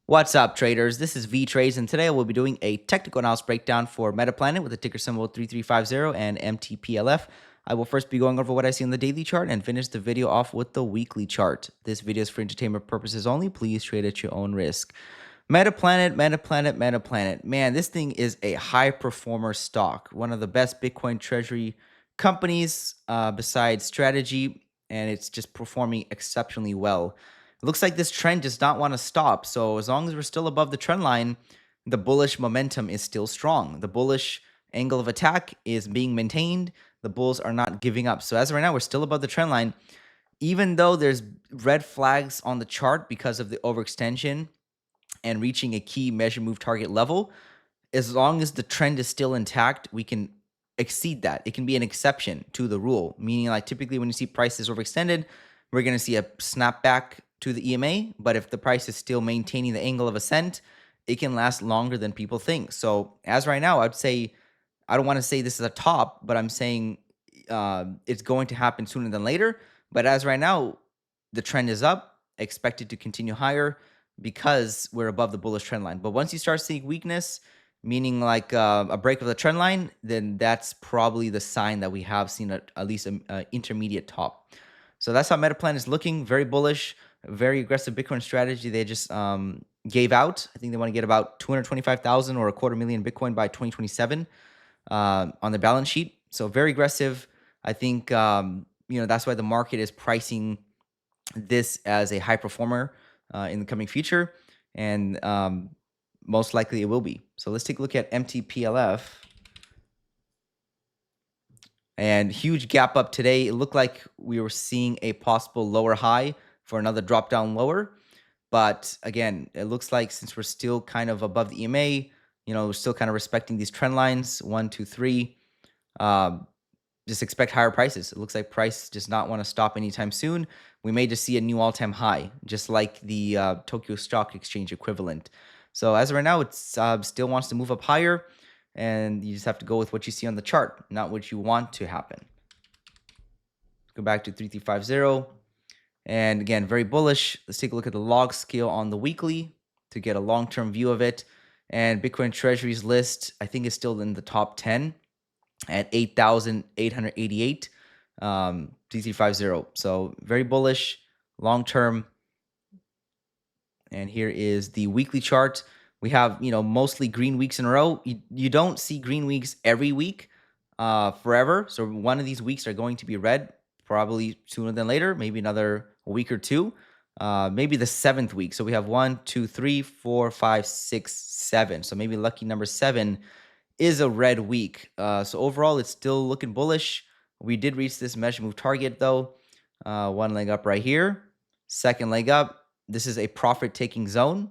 What's up, traders? This is Vee Trades, and today I will be doing a technical analysis breakdown for Metaplanet with the ticker symbol 3350 and MTPLF. I will first be going over what I see on the daily chart and finish the video off with the weekly chart. This video is for entertainment purposes only. Please trade at your own risk. Metaplanet. Man, this thing is a high performer stock, one of the best Bitcoin treasury companies besides Strategy, and it's just performing exceptionally well. It looks like this trend does not want to stop. So as long as we're still above the trend line, the bullish momentum is still strong. The bullish angle of attack is being maintained. The bulls are not giving up. So as of right now, we're still above the trend line. Even though there's red flags on the chart because of the overextension and reaching a key measure move target level, as long as the trend is still intact, we can exceed that. It can be an exception to the rule, meaning like typically when you see prices overextended, we're going to see a snapback to the EMA, but if the price is still maintaining the angle of ascent, it can last longer than people think. So as right now, I'd say, I don't want to say this is a top, but I'm saying it's going to happen sooner than later. But as right now, the trend is up, expected to continue higher because we're above the bullish trend line. But once you start seeing weakness, meaning like a break of the trend line, then that's probably the sign that we have seen at least an intermediate top. So that's how Metaplanet is looking. Very bullish, very aggressive Bitcoin strategy. They just gave out. I think they want to get about 225,000 or a quarter million Bitcoin by 2027 on the balance sheet. So very aggressive. I think that's why the market is pricing this as a high performer in the coming future, and most likely it will be. So let's take a look at MTPLF. And huge gap up today. It looked like we were seeing a possible lower high for another drop down lower. But again, it looks like since we're still kind of above the EMA, we're still kind of respecting these trend lines, 1, 2, 3. Just expect higher prices. It looks like price does not want to stop anytime soon. We may just see a new all-time high, just like the Tokyo Stock Exchange equivalent. So as of right now, it still wants to move up higher, and you just have to go with what you see on the chart, not what you want to happen. Go back to 3350. And again, very bullish. Let's take a look at the log scale on the weekly to get a long-term view of it. And Bitcoin Treasuries list, I think, is still in the top 10 at 8,888, 3350. So very bullish, long-term. And here is the weekly chart. We have, mostly green weeks in a row. You don't see green weeks every week forever. So one of these weeks are going to be red, probably sooner than later, maybe another week or two, maybe the 7th week. So we have 1, 2, 3, 4, 5, 6, 7. So maybe lucky number 7 is a red week. So overall, it's still looking bullish. We did reach this measure move target though. One leg up right here, second leg up. This is a profit taking zone,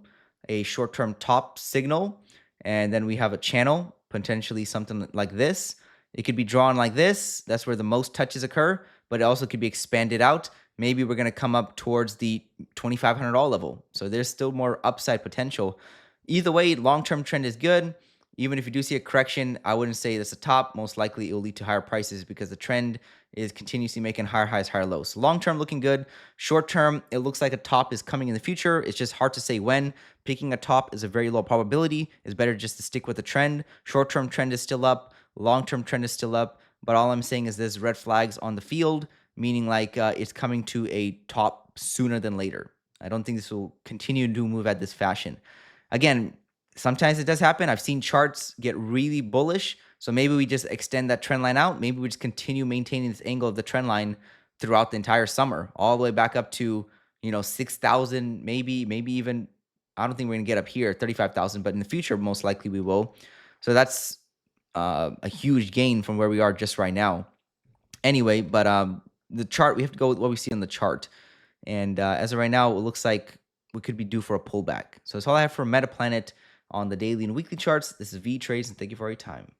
a short-term top signal, and then we have a channel, potentially something like this. It could be drawn like this. That's where the most touches occur, but it also could be expanded out. Maybe we're going to come up towards the $2,500 level. So there's still more upside potential. Either way, long-term trend is good. Even if you do see a correction, I wouldn't say that's a top. Most likely it will lead to higher prices because the trend is continuously making higher highs, higher lows. So long term looking good. Short term, it looks like a top is coming in the future. It's just hard to say when. Picking a top is a very low probability. It's better just to stick with the trend. Short term trend is still up. Long term trend is still up. But all I'm saying is there's red flags on the field, meaning like it's coming to a top sooner than later. I don't think this will continue to move at this fashion. Again, sometimes it does happen. I've seen charts get really bullish. So maybe we just extend that trend line out. Maybe we just continue maintaining this angle of the trend line throughout the entire summer, all the way back up to, 6,000, maybe even, I don't think we're going to get up here, 35,000, but in the future, most likely we will. So that's a huge gain from where we are just right now. Anyway, but the chart, we have to go with what we see on the chart. And as of right now, it looks like we could be due for a pullback. So that's all I have for Metaplanet on the daily and weekly charts. This is Vee Trades, and thank you for your time.